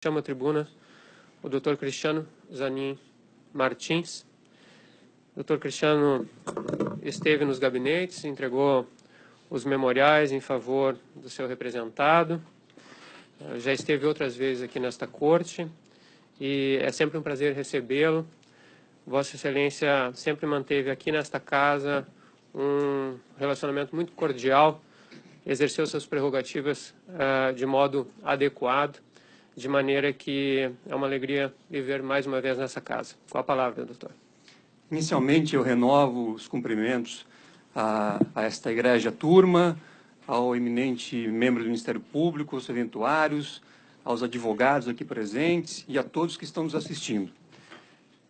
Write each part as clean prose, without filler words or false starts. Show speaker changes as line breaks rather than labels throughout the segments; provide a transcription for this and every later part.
Chama a tribuna o Dr. Cristiano Zanin Martins. O Dr. Cristiano esteve nos gabinetes, entregou os memoriais em favor do seu representado. Já esteve outras vezes aqui nesta corte e é sempre um prazer recebê-lo. Vossa Excelência sempre manteve aqui nesta casa um relacionamento muito cordial, exerceu suas prerrogativas de modo adequado, de maneira que é uma alegria viver mais uma vez nessa casa. Com a palavra, doutor.
Inicialmente, eu renovo os cumprimentos a esta egrégia turma, ao eminente membro do Ministério Público, aos eventuários, aos advogados aqui presentes e a todos que estão nos assistindo.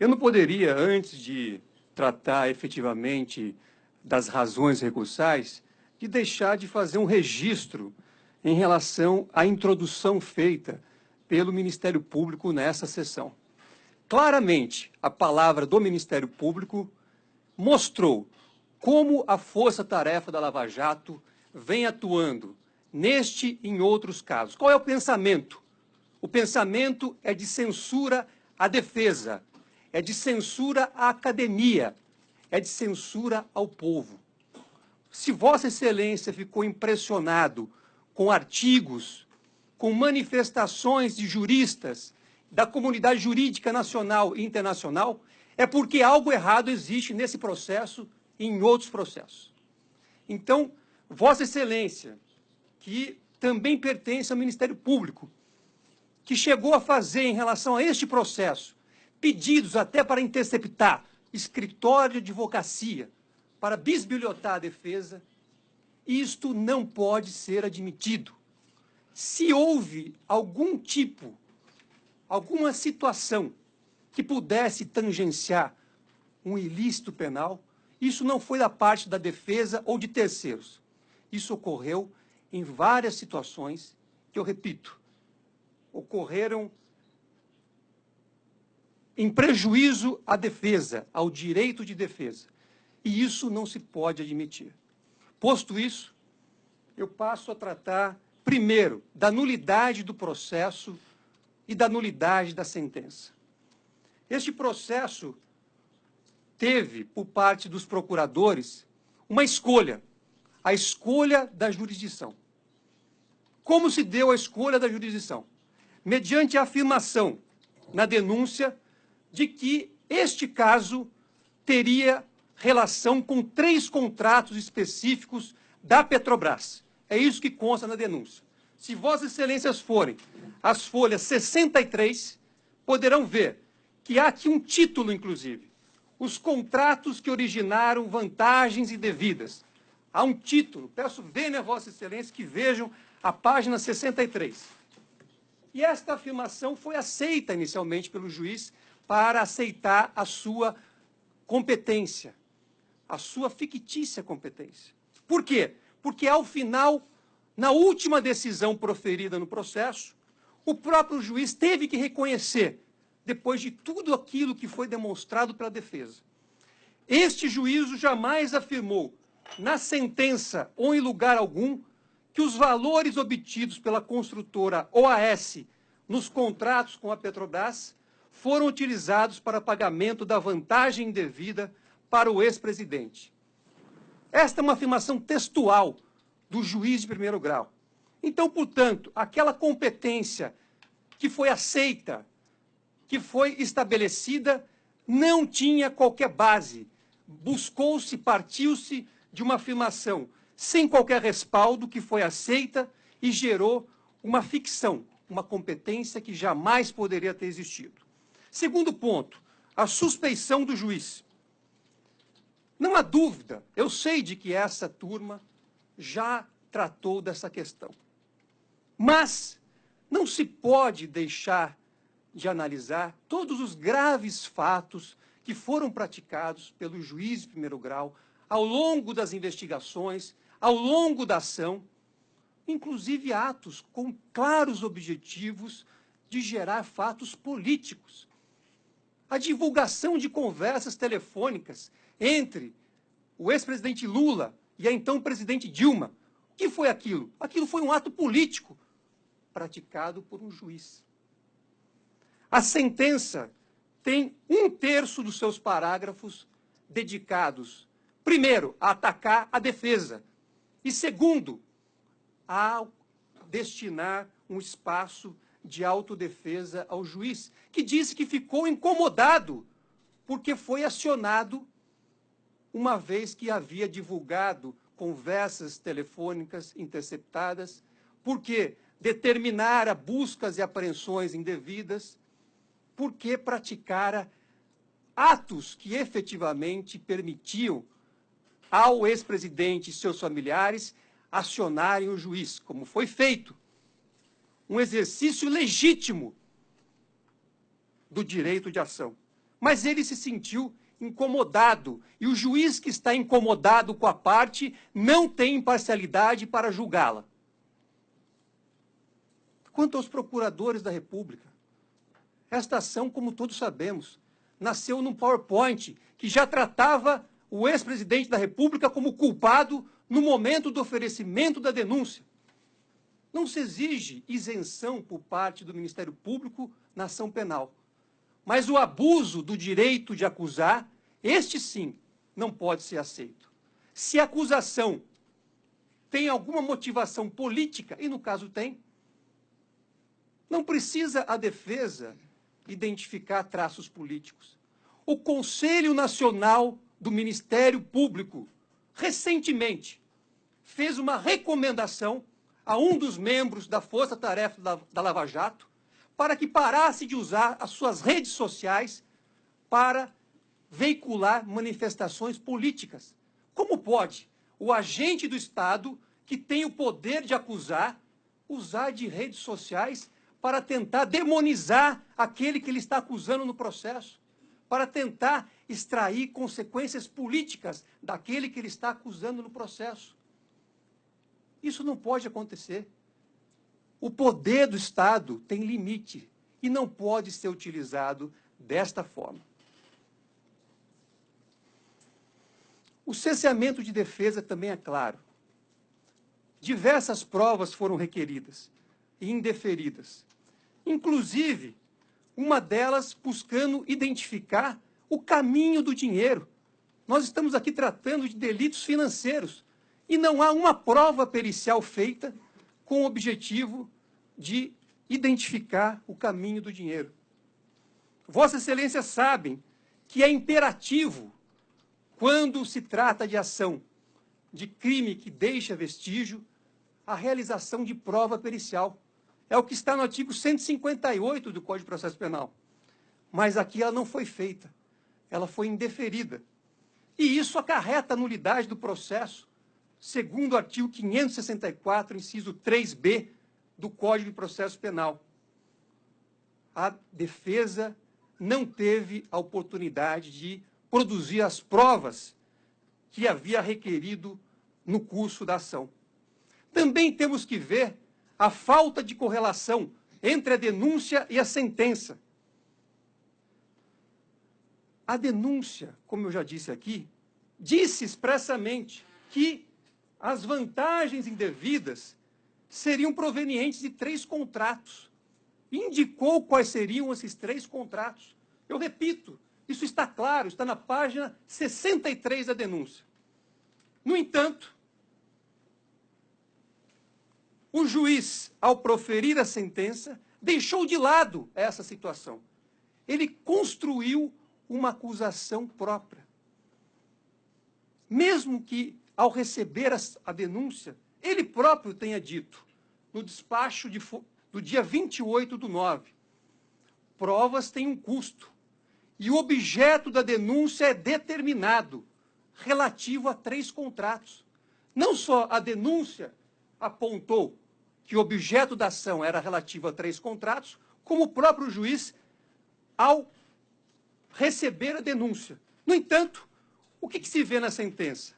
Eu não poderia, antes de tratar efetivamente das razões recursais, de deixar de fazer um registro em relação à introdução feita pelo Ministério Público nessa sessão. Claramente, a palavra do Ministério Público mostrou como a força-tarefa da Lava Jato vem atuando neste e em outros casos. Qual é o pensamento? O pensamento é de censura à defesa, é de censura à academia, é de censura ao povo. Se Vossa Excelência ficou impressionado com artigos, com manifestações de juristas da comunidade jurídica nacional e internacional, é porque algo errado existe nesse processo e em outros processos. Então, Vossa Excelência, que também pertence ao Ministério Público, que chegou a fazer em relação a este processo pedidos até para interceptar escritório de advocacia, para bisbilhotar a defesa, isto não pode ser admitido. Se houve algum tipo, alguma situação que pudesse tangenciar um ilícito penal, isso não foi da parte da defesa ou de terceiros. Isso ocorreu em várias situações que, eu repito, ocorreram em prejuízo à defesa, ao direito de defesa. E isso não se pode admitir. Posto isso, eu passo a tratar, primeiro, da nulidade do processo e da nulidade da sentença. Este processo teve, por parte dos procuradores, uma escolha, a escolha da jurisdição. Como se deu a escolha da jurisdição? Mediante a afirmação na denúncia de que este caso teria relação com 3 contratos específicos da Petrobras. É isso que consta na denúncia. Se Vossas Excelências forem às folhas 63, poderão ver que há aqui um título, inclusive. Os contratos que originaram vantagens indevidas. Há um título. Peço venha a Vossa Excelência que vejam a página 63. E esta afirmação foi aceita inicialmente pelo juiz para aceitar a sua competência, a sua fictícia competência. Por quê? Porque, ao final, na última decisão proferida no processo, o próprio juiz teve que reconhecer, depois de tudo aquilo que foi demonstrado pela defesa. Este juízo jamais afirmou, na sentença ou em lugar algum, que os valores obtidos pela construtora OAS nos contratos com a Petrobras foram utilizados para pagamento da vantagem indevida para o ex-presidente. Esta é uma afirmação textual do juiz de primeiro grau. Então, portanto, aquela competência que foi aceita, que foi estabelecida, não tinha qualquer base. Buscou-se, partiu-se de uma afirmação sem qualquer respaldo que foi aceita e gerou uma ficção, uma competência que jamais poderia ter existido. Segundo ponto, a suspeição do juiz. Não há dúvida, eu sei de que essa turma já tratou dessa questão. Mas não se pode deixar de analisar todos os graves fatos que foram praticados pelo juiz de primeiro grau ao longo das investigações, ao longo da ação, inclusive atos com claros objetivos de gerar fatos políticos. A divulgação de conversas telefônicas entre o ex-presidente Lula e a então presidente Dilma. O que foi aquilo? Aquilo foi um ato político praticado por um juiz. A sentença tem 1/3 dos seus parágrafos dedicados, primeiro, a atacar a defesa, e segundo, a destinar um espaço de autodefesa ao juiz, que disse que ficou incomodado porque foi acionado uma vez que havia divulgado conversas telefônicas interceptadas, porque determinara buscas e apreensões indevidas, porque praticara atos que efetivamente permitiam ao ex-presidente e seus familiares acionarem o juiz, como foi feito. Um exercício legítimo do direito de ação. Mas ele se sentiu incomodado, e o juiz que está incomodado com a parte não tem imparcialidade para julgá-la. Quanto aos procuradores da República, esta ação, como todos sabemos, nasceu num PowerPoint que já tratava o ex-presidente da República como culpado no momento do oferecimento da denúncia. Não se exige isenção por parte do Ministério Público na ação penal. Mas o abuso do direito de acusar, este sim, não pode ser aceito. Se a acusação tem alguma motivação política, e no caso tem, não precisa a defesa identificar traços políticos. O Conselho Nacional do Ministério Público, recentemente, fez uma recomendação a um dos membros da Força Tarefa da Lava Jato para que parasse de usar as suas redes sociais para veicular manifestações políticas. Como pode o agente do Estado, que tem o poder de acusar, usar de redes sociais para tentar demonizar aquele que ele está acusando no processo, para tentar extrair consequências políticas daquele que ele está acusando no processo? Isso não pode acontecer. O poder do Estado tem limite e não pode ser utilizado desta forma. O cerceamento de defesa também é claro. Diversas provas foram requeridas e indeferidas. Inclusive, uma delas buscando identificar o caminho do dinheiro. Nós estamos aqui tratando de delitos financeiros e não há uma prova pericial feita com o objetivo de identificar o caminho do dinheiro. Vossas Excelências sabem que é imperativo, quando se trata de ação de crime que deixa vestígio, a realização de prova pericial. É o que está no artigo 158 do Código de Processo Penal. Mas aqui ela não foi feita, ela foi indeferida. E isso acarreta a nulidade do processo, segundo o artigo 564, inciso 3b, do Código de Processo Penal. A defesa não teve a oportunidade de produzir as provas que havia requerido no curso da ação. Também temos que ver a falta de correlação entre a denúncia e a sentença. A denúncia, como eu já disse aqui, disse expressamente que as vantagens indevidas seriam provenientes de 3 contratos. Indicou quais seriam esses 3 contratos. Eu repito, isso está claro, está na página 63 da denúncia. No entanto, o juiz, ao proferir a sentença, deixou de lado essa situação. Ele construiu uma acusação própria. Mesmo que, ao receber a denúncia, ele próprio tenha dito, no despacho do dia 28/9, provas têm um custo, e o objeto da denúncia é determinado, relativo a 3 contratos. Não só a denúncia apontou que o objeto da ação era relativo a 3 contratos, como o próprio juiz, ao receber a denúncia. No entanto, o que se vê na sentença?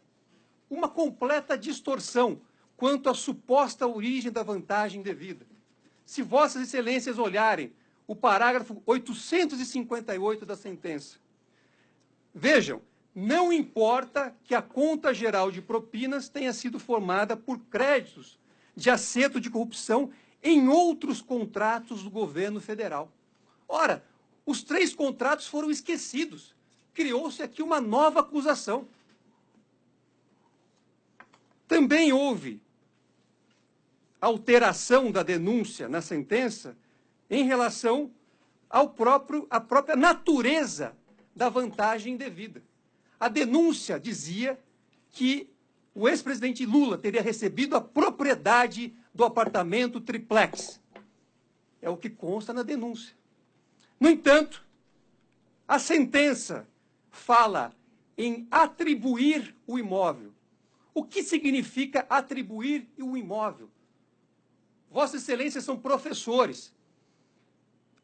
Uma completa distorção quanto à suposta origem da vantagem indevida. Se Vossas Excelências olharem o parágrafo 858 da sentença, vejam, não importa que a conta geral de propinas tenha sido formada por créditos de acerto de corrupção em outros contratos do governo federal. Ora, os 3 contratos foram esquecidos. Criou-se aqui uma nova acusação. Também houve alteração da denúncia na sentença em relação à própria natureza da vantagem indevida. A denúncia dizia que o ex-presidente Lula teria recebido a propriedade do apartamento triplex. É o que consta na denúncia. No entanto, a sentença fala em atribuir o imóvel. O que significa atribuir o imóvel? Vossas Excelências são professores.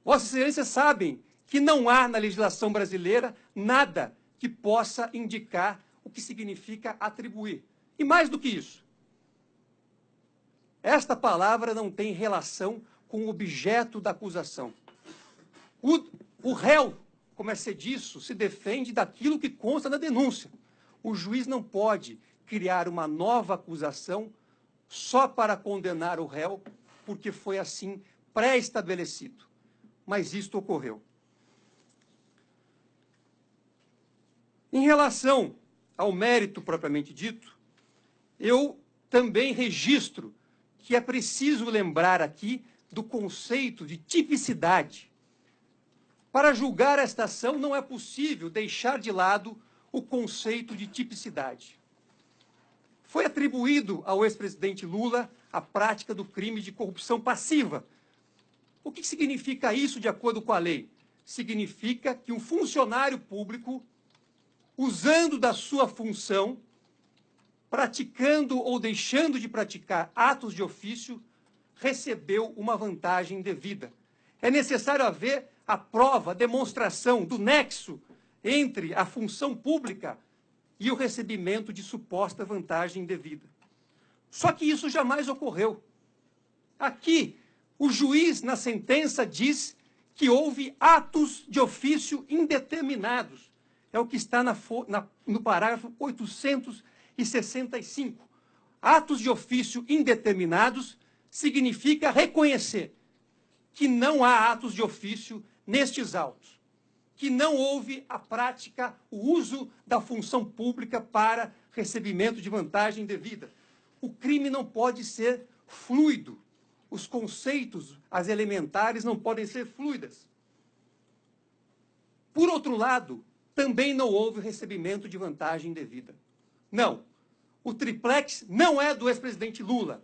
Vossas Excelências sabem que não há na legislação brasileira nada que possa indicar o que significa atribuir. E mais do que isso, esta palavra não tem relação com o objeto da acusação. O réu, como é disso, se defende daquilo que consta na denúncia. O juiz não pode criar uma nova acusação só para condenar o réu, porque foi assim pré-estabelecido. Mas isto ocorreu. Em relação ao mérito propriamente dito, eu também registro que é preciso lembrar aqui do conceito de tipicidade. Para julgar esta ação, não é possível deixar de lado o conceito de tipicidade. Foi atribuído ao ex-presidente Lula a prática do crime de corrupção passiva. O que significa isso de acordo com a lei? Significa que um funcionário público, usando da sua função, praticando ou deixando de praticar atos de ofício, recebeu uma vantagem indevida. É necessário haver a prova, a demonstração do nexo entre a função pública e o recebimento de suposta vantagem indevida. Só que isso jamais ocorreu. Aqui, o juiz, na sentença, diz que houve atos de ofício indeterminados. É o que está no parágrafo 865. Atos de ofício indeterminados significa reconhecer que não há atos de ofício nestes autos, que não houve a prática, o uso da função pública para recebimento de vantagem indevida. O crime não pode ser fluido. Os conceitos, as elementares, não podem ser fluidas. Por outro lado, também não houve recebimento de vantagem indevida. Não. O triplex não é do ex-presidente Lula.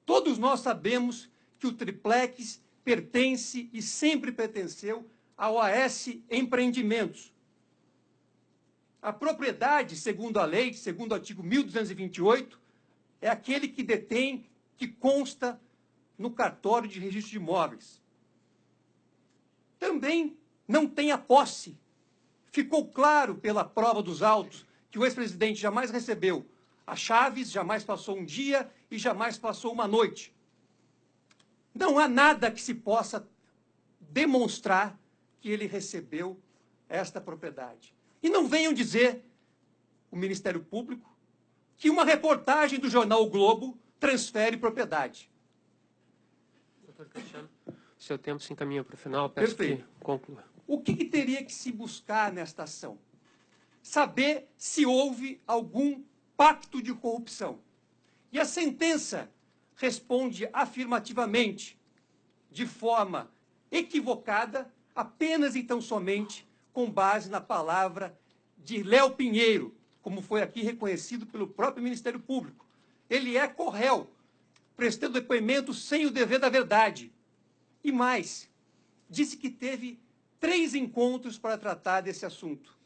Todos nós sabemos que o triplex pertence e sempre pertenceu ao AS Empreendimentos. A propriedade, segundo a lei, segundo o artigo 1228, é aquele que detém, que consta no cartório de registro de imóveis. Também não tem a posse. Ficou claro pela prova dos autos que o ex-presidente jamais recebeu as chaves, jamais passou um dia e jamais passou uma noite. Não há nada que se possa demonstrar que ele recebeu esta propriedade. E não venham dizer, o Ministério Público, que uma reportagem do jornal O Globo transfere propriedade.
Doutor Cristiano, seu tempo se encaminha para o final, peço que conclua.
O que teria que se buscar nesta ação? Saber se houve algum pacto de corrupção. E a sentença responde afirmativamente, de forma equivocada, apenas e tão somente com base na palavra de Léo Pinheiro, como foi aqui reconhecido pelo próprio Ministério Público. Ele é corréu, prestando depoimento sem o dever da verdade. E mais, disse que teve 3 encontros para tratar desse assunto.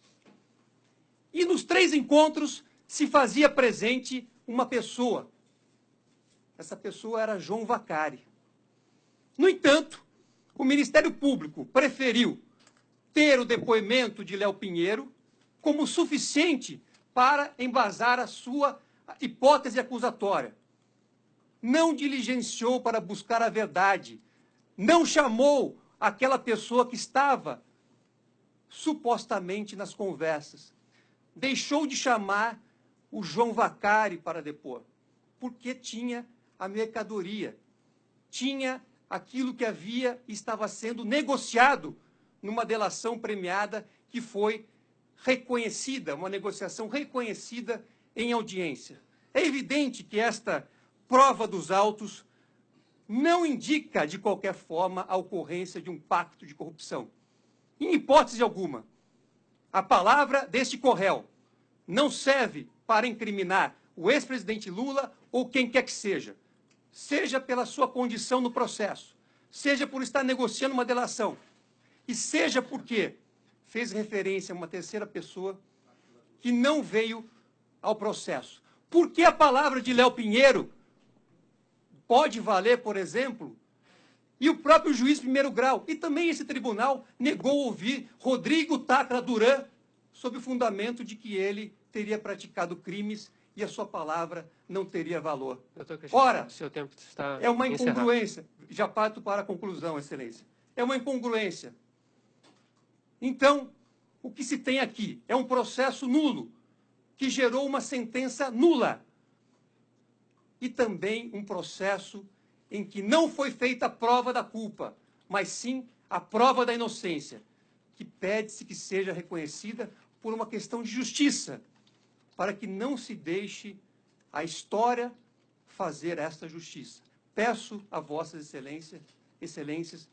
E nos 3 encontros se fazia presente uma pessoa. Essa pessoa era João Vacari. No entanto, o Ministério Público preferiu ter o depoimento de Léo Pinheiro como suficiente para embasar a sua hipótese acusatória. Não diligenciou para buscar a verdade. Não chamou aquela pessoa que estava supostamente nas conversas. Deixou de chamar o João Vacari para depor, porque tinha a mercadoria, tinha aquilo que havia e estava sendo negociado numa delação premiada que foi reconhecida, uma negociação reconhecida em audiência. É evidente que esta prova dos autos não indica, de qualquer forma, a ocorrência de um pacto de corrupção. Em hipótese alguma, a palavra deste corréu não serve para incriminar o ex-presidente Lula ou quem quer que seja pela sua condição no processo, seja por estar negociando uma delação, e seja porque fez referência a uma terceira pessoa que não veio ao processo. Por que a palavra de Léo Pinheiro pode valer, por exemplo, e o próprio juiz de primeiro grau, e também esse tribunal, negou ouvir Rodrigo Tacla Duran sob o fundamento de que ele teria praticado crimes e a sua palavra não teria valor. Ora,
seu tempo está
é uma
encerrado.
incongruência. Já parto para a conclusão, Excelência. É uma incongruência. Então, o que se tem aqui é um processo nulo, que gerou uma sentença nula. E também um processo em que não foi feita a prova da culpa, mas sim a prova da inocência, que pede-se que seja reconhecida por uma questão de justiça, para que não se deixe a história fazer esta justiça. Peço a vossas excelências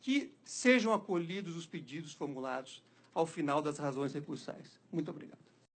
que sejam acolhidos os pedidos formulados ao final das razões recursais. Muito obrigado.